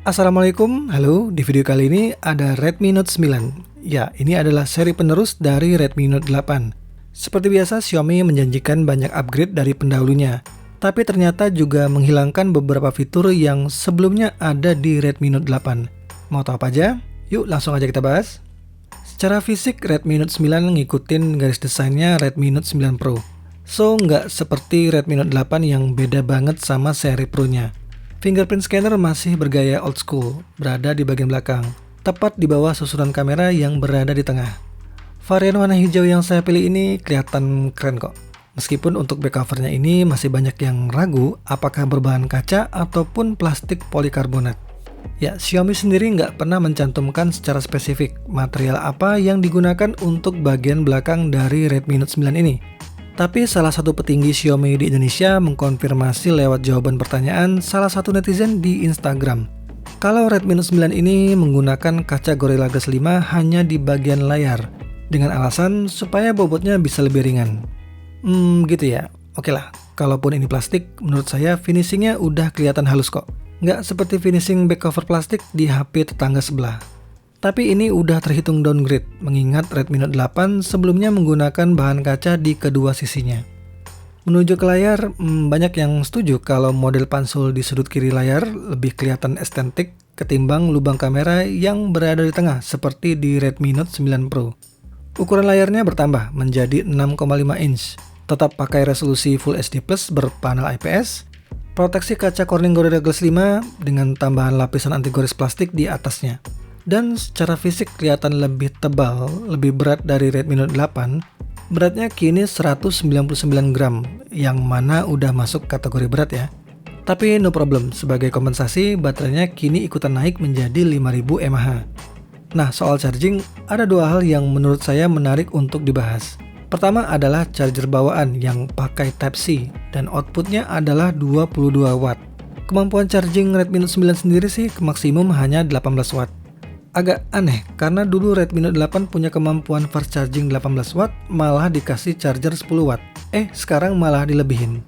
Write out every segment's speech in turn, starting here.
Assalamualaikum, halo. Di video kali ini ada Redmi Note 9. Ya, ini adalah seri penerus dari Redmi Note 8. Seperti biasa, Xiaomi menjanjikan banyak upgrade dari pendahulunya, tapi ternyata juga menghilangkan beberapa fitur yang sebelumnya ada di Redmi Note 8. Mau tahu apa aja? Yuk langsung aja kita bahas. Secara fisik, Redmi Note 9 ngikutin garis desainnya Redmi Note 9 Pro. So, nggak seperti Redmi Note 8 yang beda banget sama seri Pro-nya. Fingerprint scanner masih bergaya old school, berada di bagian belakang, tepat di bawah susunan kamera yang berada di tengah. Varian warna hijau yang saya pilih ini kelihatan keren kok. Meskipun untuk back covernya ini masih banyak yang ragu apakah berbahan kaca ataupun plastik polikarbonat. Ya, Xiaomi sendiri nggak pernah mencantumkan secara spesifik material apa yang digunakan untuk bagian belakang dari Redmi Note 9 ini. Tapi salah satu petinggi Xiaomi di Indonesia mengkonfirmasi lewat jawaban pertanyaan salah satu netizen di Instagram. Kalau Redmi Note 9 ini menggunakan kaca Gorilla Glass 5 hanya di bagian layar, dengan alasan supaya bobotnya bisa lebih ringan. Gitu ya. Oke lah, kalaupun ini plastik, menurut saya finishingnya udah kelihatan halus kok. Nggak seperti finishing back cover plastik di HP tetangga sebelah. Tapi ini udah terhitung downgrade, mengingat Redmi Note 8 sebelumnya menggunakan bahan kaca di kedua sisinya. Menuju ke layar, banyak yang setuju kalau model pansul di sudut kiri layar lebih kelihatan estetik ketimbang lubang kamera yang berada di tengah seperti di Redmi Note 9 Pro. Ukuran layarnya bertambah menjadi 6,5 inch, tetap pakai resolusi Full HD Plus berpanel IPS, proteksi kaca Corning Gorilla Glass 5 dengan tambahan lapisan anti gores plastik di atasnya. Dan secara fisik kelihatan lebih tebal, lebih berat dari Redmi Note 8. Beratnya kini 199 gram, yang mana udah masuk kategori berat ya. Tapi no problem, sebagai kompensasi baterainya kini ikutan naik menjadi 5000 mAh. Nah, soal charging, ada dua hal yang menurut saya menarik untuk dibahas. Pertama adalah charger bawaan yang pakai Type-C dan outputnya adalah 22 watt. Kemampuan charging Redmi Note 9 sendiri sih maksimum hanya 18 watt. Agak aneh, karena dulu Redmi Note 8 punya kemampuan fast charging 18 watt, malah dikasih charger 10 watt. Sekarang malah dilebihin.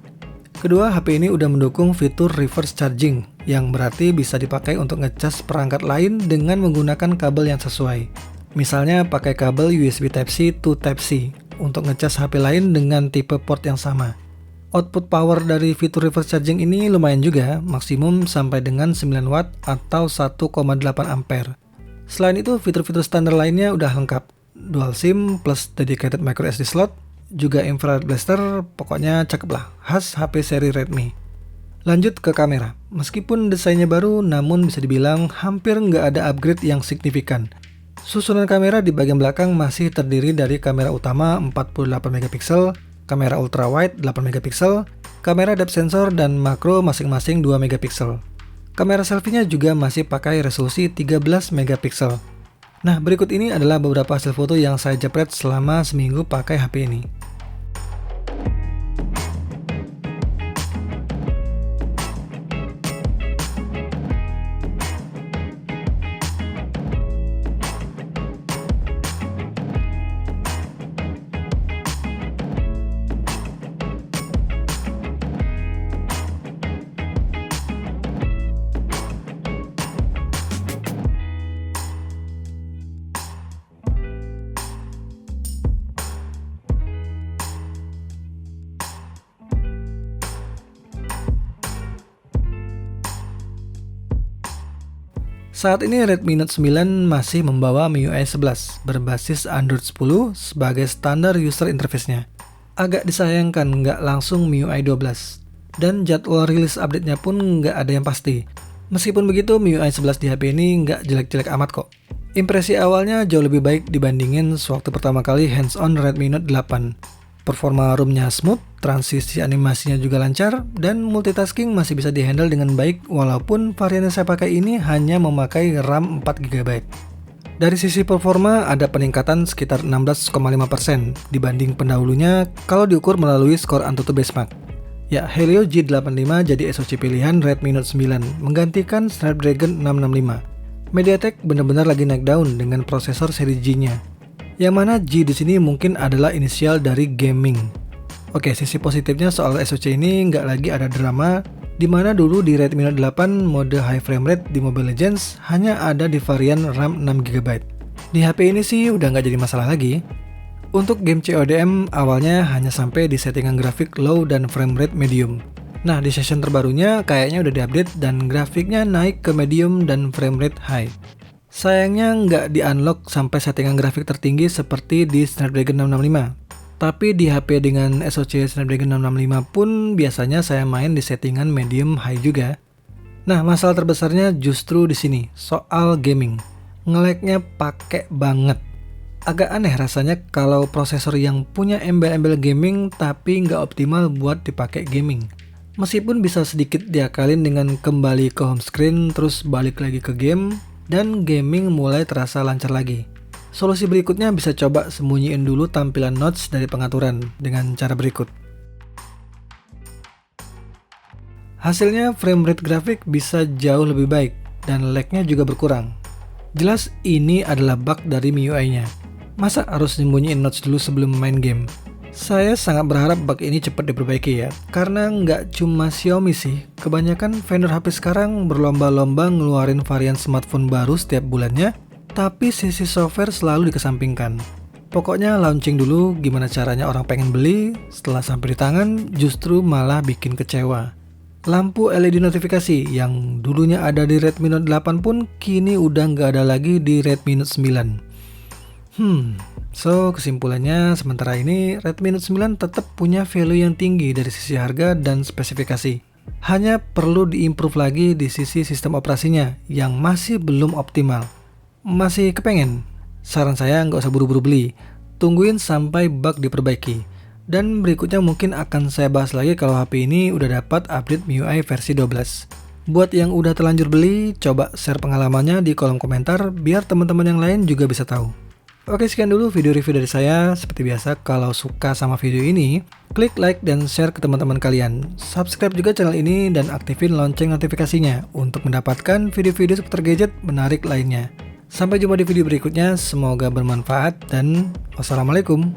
Kedua, HP ini udah mendukung fitur reverse charging, yang berarti bisa dipakai untuk ngecas perangkat lain dengan menggunakan kabel yang sesuai. Misalnya pakai kabel USB Type-C to Type-C, untuk ngecas HP lain dengan tipe port yang sama. Output power dari fitur reverse charging ini lumayan juga, maksimum sampai dengan 9 watt atau 1,8 ampere. Selain itu, fitur-fitur standar lainnya udah lengkap. Dual SIM plus dedicated microSD slot, juga infrared blaster, pokoknya cakep lah, khas HP seri Redmi. Lanjut ke kamera. Meskipun desainnya baru, namun bisa dibilang hampir nggak ada upgrade yang signifikan. Susunan kamera di bagian belakang masih terdiri dari kamera utama 48 megapiksel, kamera ultrawide 8 megapiksel, kamera depth sensor dan makro masing-masing 2 megapiksel. Kamera selfie-nya juga masih pakai resolusi 13 megapiksel. Nah, berikut ini adalah beberapa hasil foto yang saya jepret selama seminggu pakai HP ini. Saat ini Redmi Note 9 masih membawa MIUI 11 berbasis Android 10 sebagai standar user interface-nya. Agak disayangkan nggak langsung MIUI 12. Dan jadwal rilis update-nya pun nggak ada yang pasti. Meskipun begitu, MIUI 11 di HP ini nggak jelek-jelek amat kok. Impresi awalnya jauh lebih baik dibandingin sewaktu pertama kali hands-on Redmi Note 8. Performa ROM-nya smooth, transisi animasinya juga lancar, dan multitasking masih bisa dihandle dengan baik walaupun varian yang saya pakai ini hanya memakai RAM 4GB. Dari sisi performa ada peningkatan sekitar 16,5% dibanding pendahulunya kalau diukur melalui skor Antutu Benchmark. Ya, Helio G85 jadi SoC pilihan Redmi Note 9 menggantikan Snapdragon 665. MediaTek benar-benar lagi naik daun dengan prosesor seri G-nya. Yang mana G di sini mungkin adalah inisial dari gaming. Oke, sisi positifnya soal SoC ini nggak lagi ada drama Dimana dulu di Redmi Note 8 mode high frame rate di Mobile Legends hanya ada di varian RAM 6GB. Di HP ini sih udah nggak jadi masalah lagi. Untuk game CODM awalnya hanya sampai di settingan grafik low dan frame rate medium. Nah, di session terbarunya kayaknya udah diupdate dan grafiknya naik ke medium dan frame rate high. Sayangnya nggak di-unlock sampai settingan grafik tertinggi seperti di Snapdragon 665. Tapi di HP dengan SoC Snapdragon 665 pun biasanya saya main di settingan medium high juga. Nah, masalah terbesarnya justru di sini, soal gaming. Nge-lag-nya pakai banget. Agak aneh rasanya kalau prosesor yang punya embel-embel gaming tapi nggak optimal buat dipakai gaming. Meskipun bisa sedikit diakalin dengan kembali ke home screen terus balik lagi ke game, dan gaming mulai terasa lancar lagi. Solusi berikutnya bisa coba sembunyiin dulu tampilan notch dari pengaturan dengan cara berikut. Hasilnya frame rate grafik bisa jauh lebih baik dan lag-nya juga berkurang. Jelas ini adalah bug dari MIUI-nya. Masa harus sembunyiin notch dulu sebelum main game? Saya sangat berharap bug ini cepat diperbaiki ya, karena nggak cuma Xiaomi sih, kebanyakan vendor HP sekarang berlomba-lomba ngeluarin varian smartphone baru setiap bulannya, tapi sisi software selalu dikesampingkan. Pokoknya launching dulu gimana caranya orang pengen beli, setelah sampai di tangan justru malah bikin kecewa. Lampu LED notifikasi yang dulunya ada di Redmi Note 8 pun kini udah nggak ada lagi di Redmi Note 9. So kesimpulannya sementara ini Redmi Note 9 tetap punya value yang tinggi dari sisi harga dan spesifikasi. Hanya perlu diimprove lagi di sisi sistem operasinya yang masih belum optimal. Masih kepengen? Saran saya nggak usah buru-buru beli, tungguin sampai bug diperbaiki. Dan berikutnya mungkin akan saya bahas lagi kalau HP ini udah dapat update MIUI versi 12. Buat yang udah terlanjur beli, coba share pengalamannya di kolom komentar biar teman-teman yang lain juga bisa tahu. Oke, sekian dulu video review dari saya. Seperti biasa, kalau suka sama video ini, klik like dan share ke teman-teman kalian. Subscribe juga channel ini dan aktifin lonceng notifikasinya untuk mendapatkan video-video seputar gadget menarik lainnya. Sampai jumpa di video berikutnya, semoga bermanfaat dan wassalamualaikum.